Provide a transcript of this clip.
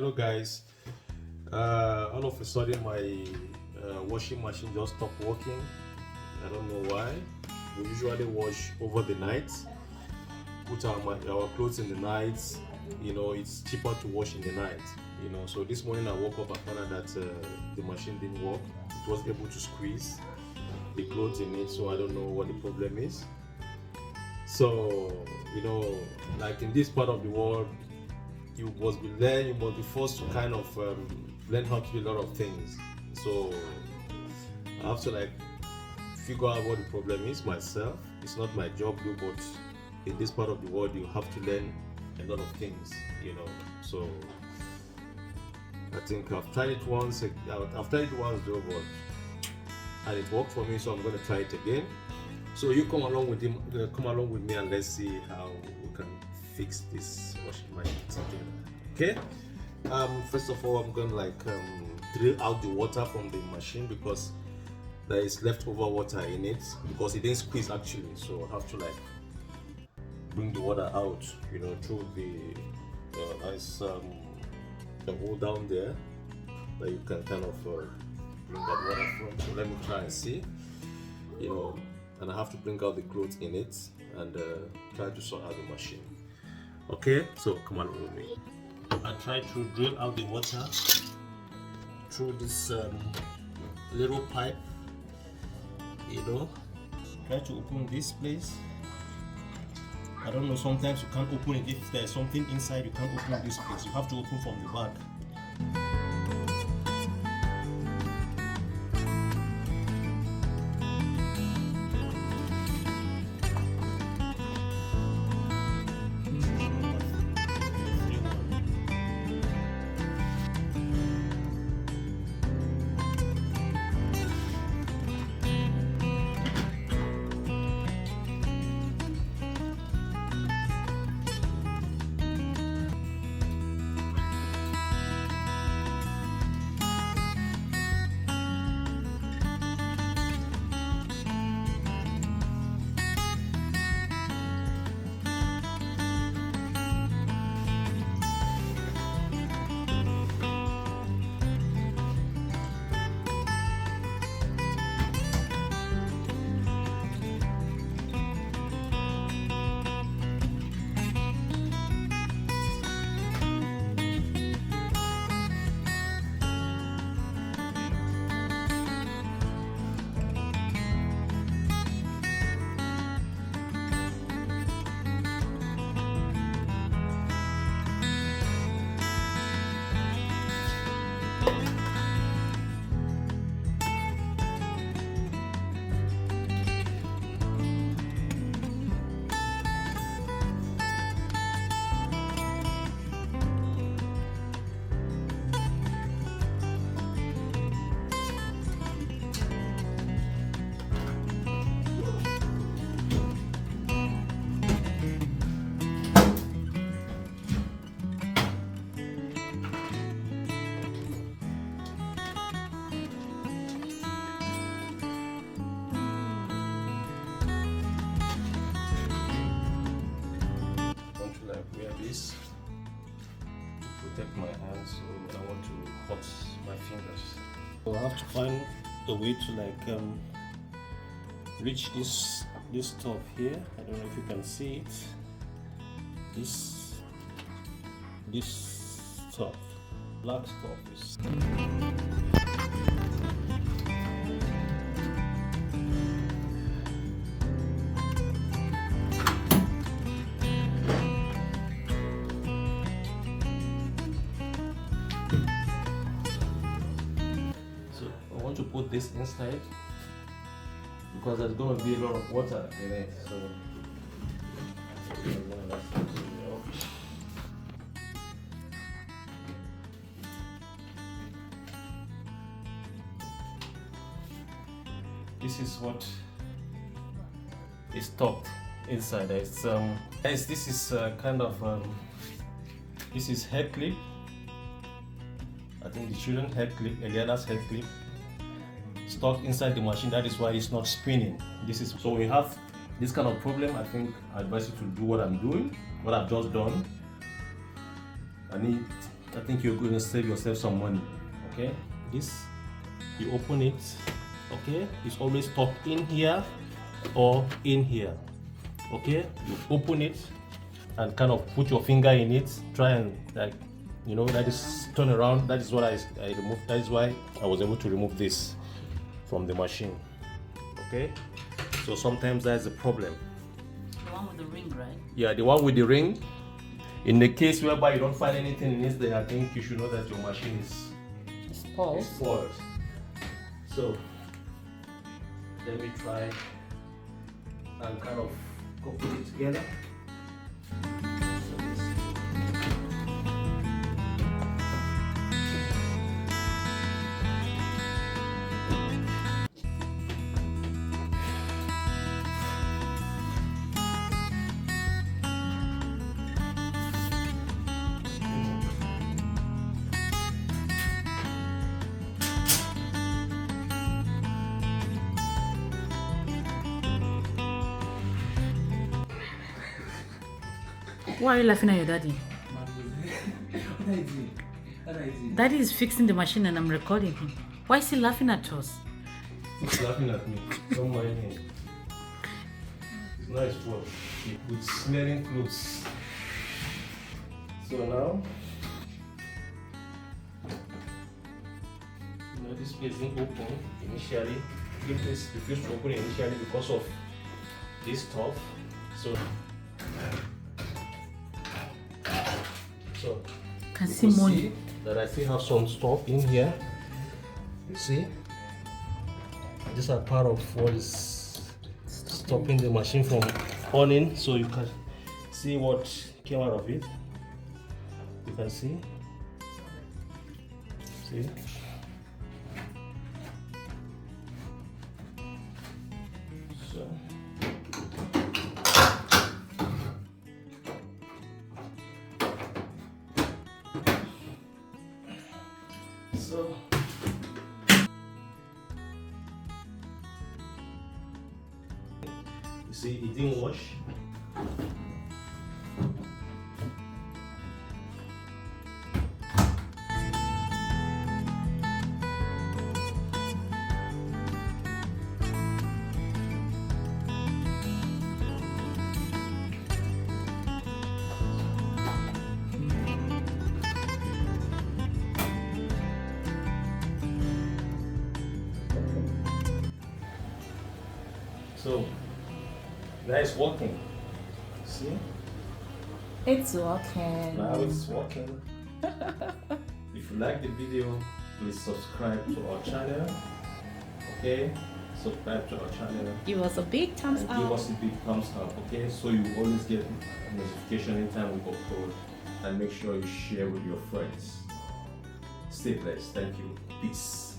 Hello guys. All of a sudden my washing machine just stopped working. I don't know why. We usually wash over the night, put our clothes in the night. It's cheaper to wash in the night. So this morning I woke up, I found out that the machine didn't work. It was able to squeeze the clothes in it, so I don't know what the problem is. So like in this part of the world, you must be forced to kind of learn how to do a lot of things. So I have to figure out what the problem is myself. It's not my job though, but in this part of the world you have to learn a lot of things, So I think I've tried it once though, and it worked for me, so I'm going to try it again. So you come along with me and let's see how we can fix this washing machine together. Okay. First of all, I'm going to drill out the water from the machine because there is leftover water in it because it didn't squeeze actually. So I have to bring the water out, through the the hole down there that you can kind of bring that water from. So let me try and see, and I have to bring out the clothes in it and try to sort out the machine. Okay, so come along with me. I try to drill out the water through this little pipe, try to open this place. I don't know, sometimes you can't open it. If there's something inside, you can't open this place. You have to open from the back. To protect my hands, so I want to cut my fingers. So I have to find a way to reach this stuff here. I don't know if you can see it. This stuff, black stuff is. To put this inside because there's going to be a lot of water in it, so this is what is tucked inside. It's guys, this is this is head clip. I think the children's head clip, Eliana's head clip, stuck inside the machine. That is why it's not spinning. So we have this kind of problem. I think I advise you to do what I'm doing, what I've just done. I need I think you're going to save yourself some money. Okay, this, you open it. Okay, it's always tucked in here or in here. Okay, you open it and kind of put your finger in it, try and like, you know, that is turn around. That is what I removed. That is why I was able to remove this from the machine. Okay, so sometimes that's a problem. The one with the ring, right? Yeah, the one with the ring. In the case whereby you don't find anything in it, then I think you should know that your machine is spoiled. So let me try and kind of go put it together. Why are you laughing at your daddy? Daddy is fixing the machine and I'm recording him. Why is he laughing at us? He's laughing at me. Don't mind him. It's not his fault. With smelling clothes. So now, you know, this place didn't open initially. This place refused to open initially because of this stuff. So Can see money. That I still have some stuff in here. You see, these are part of what is stopping the machine from running. So you can see what came out of it. You can see. See. So. So you see, it didn't wash. So that is working. See? It's working. Now it's working. If you like the video, please subscribe to our channel. Okay? Subscribe to our channel. Give us a big thumbs And up. give us a big thumbs up, okay? So you always get a notification anytime we upload. And make sure you share with your friends. Stay blessed. Thank you. Peace.